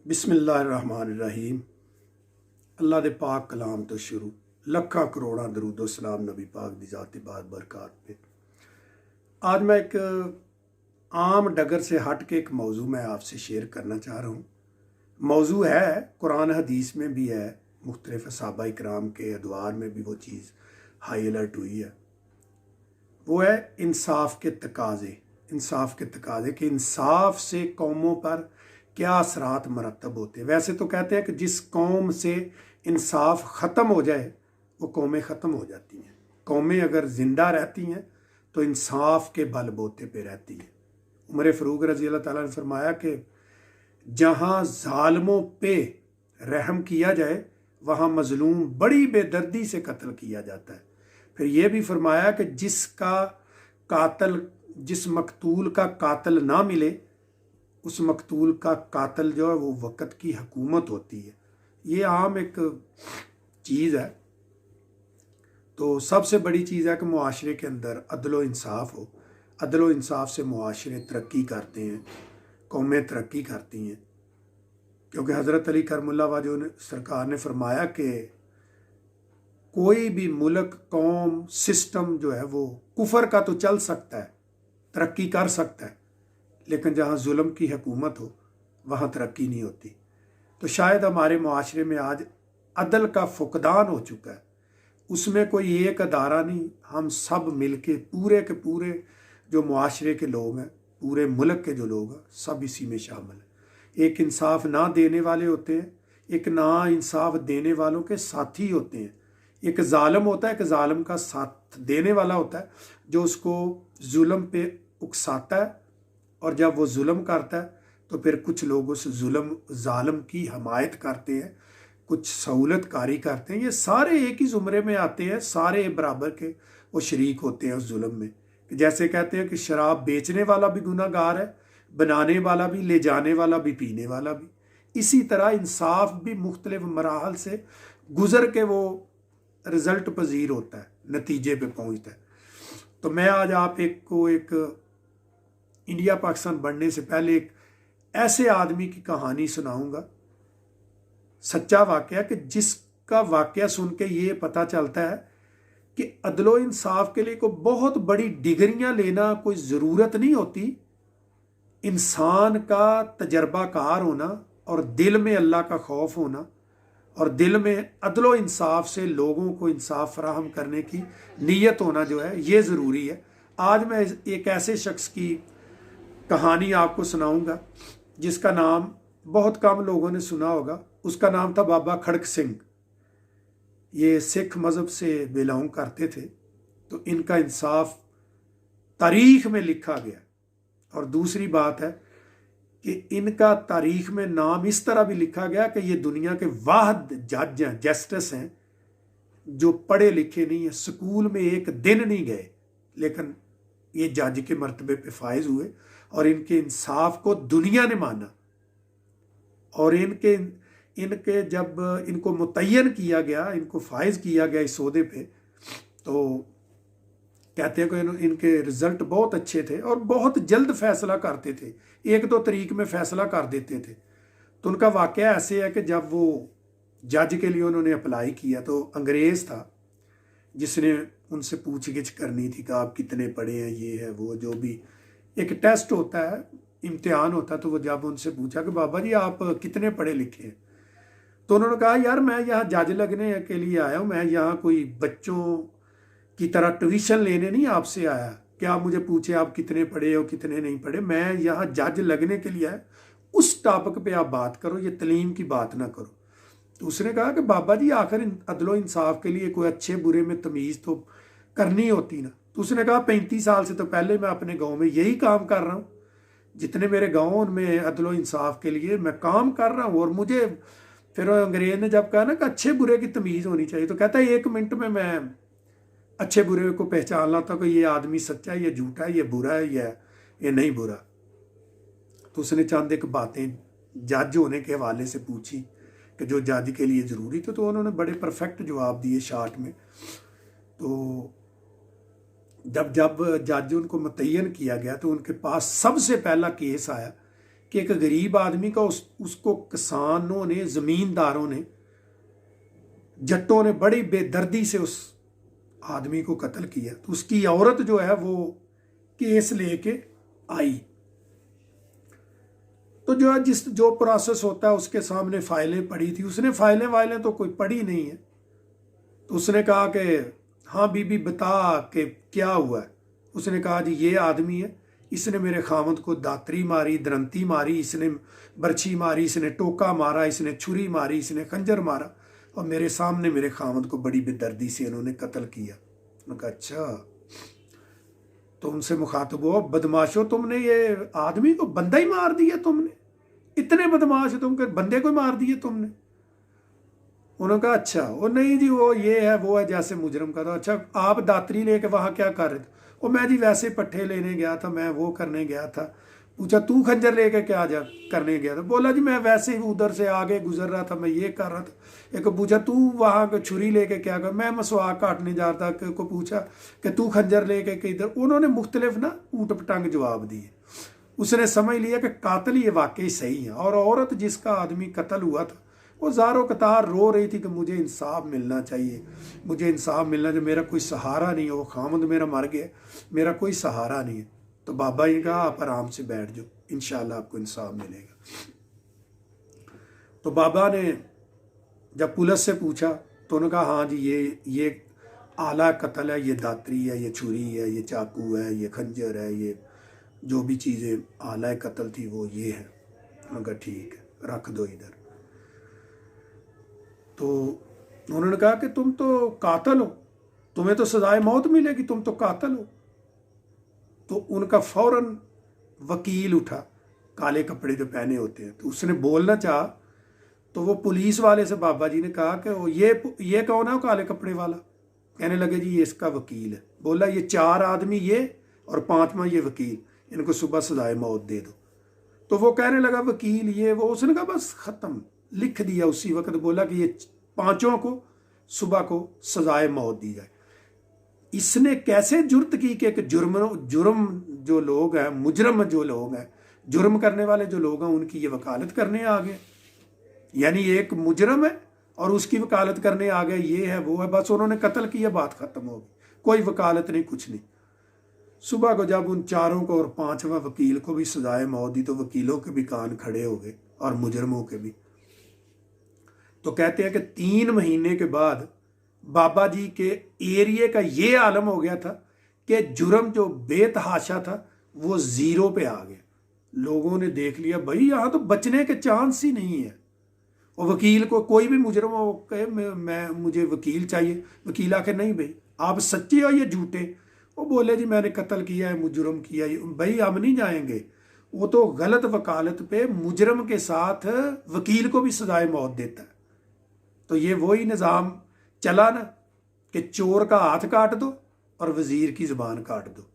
बिस्मिल्लाहिर्रहमानिर्रहीम। अल्लाह दे पाक कलाम तो शुरू, लखा करोड़ा दरूदो सलाम नबी पाक दी ज़ात बार बरकात पे। आज मैं एक आम डगर से हट के एक मौजू मैं आपसे शेयर करना चाह रहा हूँ। मौजू है, कुरान हदीस में भी है, मुख्तलिफ सहाबा इकराम के अदवार में भी वो चीज़ हाई अलर्ट हुई है। वो है इंसाफ के तकाज़े। इंसाफ के तकाज़े कि इंसाफ से कौमों पर क्या असरात मरतब होते हैं। वैसे तो कहते हैं कि जिस कौम से इंसाफ ख़त्म हो जाए वो कौमें ख़त्म हो जाती हैं। कौमें अगर ज़िंदा रहती हैं तो इंसाफ के बलबूते पे रहती हैं। उमर फ़ारूक रज़ी अल्लाह ताला ने फरमाया कि जहाँ ज़ालिमों पे रहम किया जाए वहाँ मज़लूम बड़ी बेदर्दी से कत्ल किया जाता है। फिर ये भी फरमाया कि जिस मकतूल का कातिल ना मिले उस मकतूल का कातिल जो है वो वक़्त की हुकूमत होती है। ये आम एक चीज़ है। तो सबसे बड़ी चीज़ है कि मुआशरे के अंदर अदल व इंसाफ हो। अदल व इंसाफ से मुआशरे तरक्की करते हैं, कौमें तरक्की करती हैं। क्योंकि हज़रत अली करमुल्लाह वाजो ने सरकार ने फरमाया कि कोई भी मुल्क, कौम, सिस्टम जो है वो कुफर का तो चल सकता है, तरक्की कर सकता है, लेकिन जहाँ जुल्म की हुकूमत हो वहाँ तरक्की नहीं होती। तो शायद हमारे मुआशरे में आज अदल का फुकदान हो चुका है। उसमें कोई एक अदारा नहीं, हम सब मिलके पूरे के पूरे जो मुआशरे के लोग हैं, पूरे मुल्क के जो लोग हैं, सब इसी में शामिल हैं। एक इंसाफ ना देने वाले होते हैं, एक ना इंसाफ देने वालों के साथी होते हैं। एक जालिम होता है, एक जालिम का साथ देने वाला होता है जो उसको जुल्म पे उकसाता है, और जब वो जुल्म करता है तो फिर कुछ लोग उस जालिम की हमायत करते हैं, कुछ सहूलत कारी करते हैं। ये सारे एक ही ज़ुमरे में आते हैं, सारे बराबर के वो शरीक होते हैं उस जुल्म में। जैसे कहते हैं कि शराब बेचने वाला भी गुनाहगार है, बनाने वाला भी, ले जाने वाला भी, पीने वाला भी। इसी तरह इंसाफ भी मुख्तलिफ मराहल से गुजर के वो रिज़ल्ट पजीर होता है, नतीजे पे पहुंचता है। तो मैं आज आप एक इंडिया पाकिस्तान बनने से पहले एक ऐसे आदमी की कहानी सुनाऊंगा, सच्चा वाकया, कि जिसका वाकया सुन के ये पता चलता है कि अदलो इंसाफ के लिए कोई बहुत बड़ी डिग्रियां लेना कोई ज़रूरत नहीं होती। इंसान का तजर्बाकार होना और दिल में अल्लाह का खौफ होना और दिल में अदलो इंसाफ से लोगों को इंसाफ फराहम करने की नीयत होना जो है ये ज़रूरी है। आज मैं एक ऐसे शख्स की कहानी आपको सुनाऊंगा जिसका नाम बहुत कम लोगों ने सुना होगा। उसका नाम था बाबा खड़क सिंह। ये सिख मज़हब से बिलोंग करते थे। तो इनका इंसाफ तारीख में लिखा गया। और दूसरी बात है कि इनका तारीख में नाम इस तरह भी लिखा गया कि ये दुनिया के वाहिद जज हैं, जस्टिस हैं जो पढ़े लिखे नहीं है, स्कूल में एक दिन नहीं गए, लेकिन ये जज के मर्तबे पे फायज हुए और इनके इंसाफ को दुनिया ने माना। और इनके जब इनको मुतय्यन किया गया, इनको फायज किया गया इस ओहदे पे, तो कहते हैं कि इनके रिजल्ट बहुत अच्छे थे और बहुत जल्द फैसला करते थे, 1-2 तारीख में फैसला कर देते थे। तो उनका वाकया ऐसे है कि जब वो जज के लिए उन्होंने अप्लाई किया तो अंग्रेज़ था जिसने उनसे पूछ-गिछ करनी थी कि आप कितने पढ़े हैं, ये है वो, जो भी एक टेस्ट होता है, इम्तिहान होता है। तो वो जब उनसे पूछा कि बाबा जी आप कितने पढ़े लिखे हैं, तो उन्होंने कहा यार मैं यहाँ जज लगने के लिए आया हूँ, मैं यहाँ कोई बच्चों की तरह ट्यूशन लेने नहीं आपसे आया कि आप मुझे पूछे आप कितने पढ़े हो कितने नहीं पढ़े। मैं यहाँ जज लगने के लिए आया, उस टॉपिक पे आप बात करो, ये तलीम की बात ना करो। तो उसने कहा कि बाबा जी आखिर अदलो इंसाफ के लिए कोई अच्छे बुरे में तमीज़ तो करनी होती ना। तो उसने कहा 35 साल से तो पहले मैं अपने गांव में यही काम कर रहा हूँ, जितने मेरे गांव उनमें अदलो इंसाफ के लिए मैं काम कर रहा हूँ। और मुझे फिर अंग्रेज ने जब कहा ना कि अच्छे बुरे की तमीज़ होनी चाहिए, तो कहता है 1 मिनट में मैं अच्छे बुरे को पहचान लाता कि ये आदमी सच्चा है, ये झूठा है, ये बुरा है, ये नहीं बुरा। तो उसने चंद एक बातें जज होने के हवाले से पूछी कि जो जज के लिए ज़रूरी थे, तो उन्होंने बड़े परफेक्ट जवाब दिए शार्ट में। तो जब जज उनको मुतय्यन किया गया तो उनके पास सबसे पहला केस आया कि एक गरीब आदमी का उसको किसानों ने, ज़मींदारों ने, जट्टों ने बड़ी बेदर्दी से उस आदमी को कत्ल किया। तो उसकी औरत जो है वो केस लेके आई। तो जो है जो प्रोसेस होता है उसके सामने फाइलें पड़ी थी। उसने फाइलें तो कोई पढ़ी नहीं है। तो उसने कहा कि हाँ बीबी बता कि क्या हुआ है। उसने कहा जी ये आदमी है, इसने मेरे खामद को दातरी मारी, दरंती मारी, इसने बर्छी मारी, इसने टोका मारा, इसने छुरी मारी, इसने खंजर मारा और मेरे सामने मेरे खामद को बड़ी बेदर्दी से इन्होंने कत्ल किया। उन्होंने कहा अच्छा। तो उनसे मुखातब हुआ, बदमाशो तुमने ये आदमी को बंदा ही मार दिया, तुमने इतने बदमाश तुम कर बंदे को मार दिए तुमने। उन्होंने कहा अच्छा। वो नहीं जी वो ये है वो है, जैसे मुजरम का था। अच्छा आप दातरी लेके वहाँ क्या कर रहे थे? वो मैं जी वैसे पट्ठे लेने गया था, मैं वो करने गया था। पूछा तू खंजर लेके क्या जा करने गया था? बोला जी मैं वैसे ही उधर से आगे गुजर रहा था, मैं ये कर रहा था। एक को पूछा तू वहाँ को छुरी लेके क्या कर? मैं मसवाक काटने जा रहा था। को पूछा कि तू खंजर लेके किधर? उन्होंने मुख्तलिफ ना ऊट पटांग जवाब दिए। उसने समझ लिया कि कातिल ये वाकई सही है। और औरत जिसका आदमी कत्ल हुआ था वो ज़ारो कतार रो रही थी कि मुझे इंसाफ मिलना चाहिए, मुझे इंसाफ मिलना चाहिए, मेरा कोई सहारा नहीं है, वो खामद मेरा मर गया, मेरा कोई सहारा नहीं है। तो बाबा ये कहा आप आराम से बैठ जाओ, इंशाल्लाह आपको इंसाफ मिलेगा। तो बाबा ने जब पुलिस से पूछा तो उन्होंने कहा हाँ जी ये आला कत्ल है, ये दातरी है, ये छुरी है, ये चाकू है, ये खंजर है, ये जो भी चीज़ें आला कत्ल थी वो ये है। उन्होंने कहा ठीक है रख दो इधर। तो उन्होंने कहा कि तुम तो कातिल हो, तुम्हें तो सजाए मौत मिलेगी, तुम तो कातिल हो। तो उनका फौरन वकील उठा, काले कपड़े जो पहने होते हैं। तो उसने बोलना चाहा तो वो पुलिस वाले से बाबा जी ने कहा कि वो ये कौन है वो काले कपड़े वाला? कहने लगे जी ये इसका वकील है। बोला ये 4 आदमी ये और 5वां ये वकील, इनको सुबह सजाए मौत दे दो। तो वो कहने लगा वकील ये वो। उसने कहा बस ख़त्म, लिख दिया उसी वक्त। बोला कि ये 5 को सुबह को सजाए मौत दी जाए। इसने कैसे जुर्त की कि एक जुर्म जो लोग हैं, मुजरम जो लोग हैं, जुर्म करने वाले जो लोग हैं, उनकी ये वकालत करने आ गए। यानी एक मुजरम है और उसकी वकालत करने आ गए, ये है वो है। बस उन्होंने कत्ल किया, बात खत्म हो गई, कोई वकालत नहीं, कुछ नहीं। सुबह को जब उन 4 को और 5वां वकील को भी सजाए मौत दी तो वकीलों के भी कान खड़े हो गए और मुजरमों के भी। तो कहते हैं कि 3 महीने के बाद बाबा जी के एरिए का ये आलम हो गया था कि जुर्म जो बेतहाशा था वो 0 पे आ गया। लोगों ने देख लिया भाई यहाँ तो बचने के चांस ही नहीं है। और वकील को कोई भी मुजरम हो कहे मैं मुझे वकील चाहिए, वकील आके नहीं भाई आप सच्चे हो या झूठे? वो बोले जी मैंने कत्ल किया है, मुजरम किया है। भाई हम नहीं जाएंगे। वो तो गलत वकालत पे मुजरम के साथ वकील को भी सजाए मौत देता है। तो ये वही निज़ाम चला ना कि चोर का हाथ काट दो और वजीर की ज़ुबान काट दो।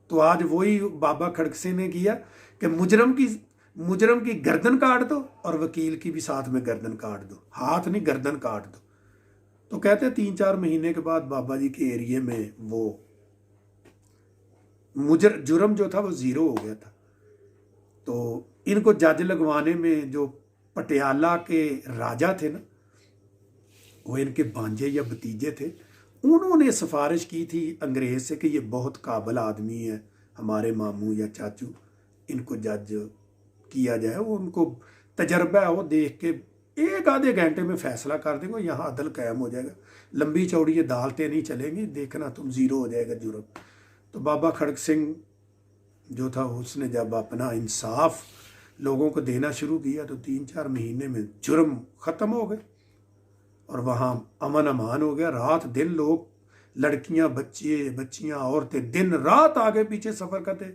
तो आज वही बाबा खड़क सिंह ने किया कि मुजरम की गर्दन काट दो और वकील की भी साथ में गर्दन काट दो, हाथ नहीं गर्दन काट दो। तो कहते हैं 3-4 महीने के बाद बाबा जी के एरिए में वो जुर्म जो था वो 0 हो गया था। तो इनको जज लगवाने में जो पटियाला के राजा थे ना, वो इनके भांजे या भतीजे थे, उन्होंने सिफारिश की थी अंग्रेज से कि ये बहुत काबिल आदमी है, हमारे मामू या चाचू, इनको जज किया जाए। वो उनको तजर्बा है, वो देख के 1-आधे घंटे में फैसला कर देंगे, यहाँ अदल कायम हो जाएगा, लंबी चौड़ी अदालतें नहीं चलेंगी, देखना तुम 0 हो जाएगा जुर्म। तो बाबा खड़क सिंह जो था उसने जब अपना इंसाफ लोगों को देना शुरू किया तो 3-4 महीने में जुर्म ख़त्म हो गए और वहाँ अमन अमान हो गया। रात दिन लोग, लड़कियाँ, बच्चियाँ, औरतें दिन रात आगे पीछे सफ़र करते।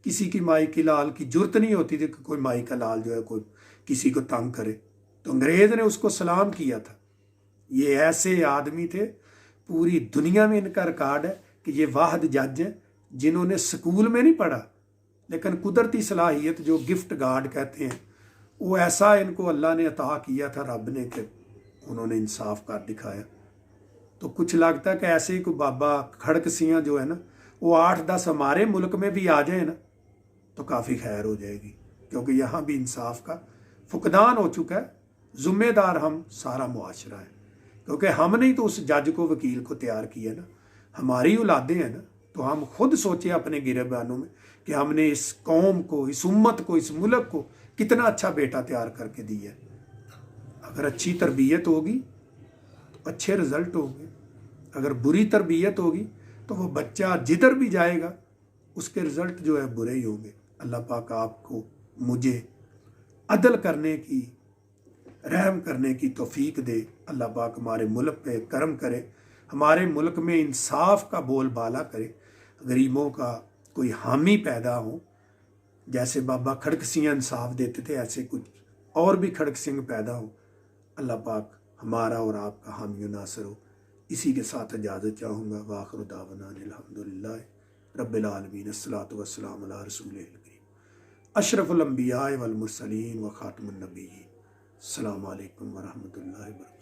किसी की माई की लाल की जुर्त नहीं होती थी कि कोई माई का लाल जो है कोई किसी को तंग करे। तो अंग्रेज़ ने उसको सलाम किया था। ये ऐसे आदमी थे, पूरी दुनिया में इनका रिकॉर्ड है कि ये वाहिद जज हैं जिन्होंने स्कूल में नहीं पढ़ा, लेकिन कुदरती सलाहियत जो गिफ्ट गार्ड कहते हैं, वो ऐसा इनको अल्लाह ने अता किया था, रब ने, कि उन्होंने इंसाफ कर दिखाया। तो कुछ लगता है कि ऐसे ही कोई बाबा खड़क सिंह जो है ना, वो 8-10 हमारे मुल्क में भी आ जाए ना तो काफ़ी खैर हो जाएगी। क्योंकि यहाँ भी इंसाफ का फुकदान हो चुका है। ज़िम्मेदार हम सारा मुआशरा है, क्योंकि हमने ही तो उस जज को, वकील को तैयार किया ना, हमारी औलादें हैं ना। तो हम खुद सोचे अपने गिरबानों में कि हमने इस कौम को, इस उम्मत को, इस मुल्क को कितना अच्छा बेटा तैयार करके दिया है। अगर अच्छी तरबियत होगी तो अच्छे रिजल्ट होंगे, अगर बुरी तरबियत होगी तो वो बच्चा जिधर भी जाएगा उसके रिजल्ट जो है बुरे ही होंगे। अल्लाह पाक आपको, मुझे अदल करने की, रहम करने की तौफीक दे। अल्लाह पाक हमारे मुल्क पे करम करे, हमारे मुल्क में इंसाफ का बोलबाला करे, गरीबों का कोई हामी पैदा हो। जैसे बाबा खड़क सिंह इंसाफ देते थे, ऐसे कुछ और भी खड़क सिंह पैदा हो। अल्लाह पाक हमारा और आपका हामी नासर हो। इसी के साथ इजाज़त चाहूँगा। वाखिर दावना अल्हम्दुलिल्लाह रब्बिल आलमीन, अस्सलातु वस्सलामु अला रसूलिल करीम अशरफुल अंबिया वल मुरसलीन व खातमुन नबिय्यीन। अस्सलामु अलैकुम व रहमतुल्लाहि व बरकातहू।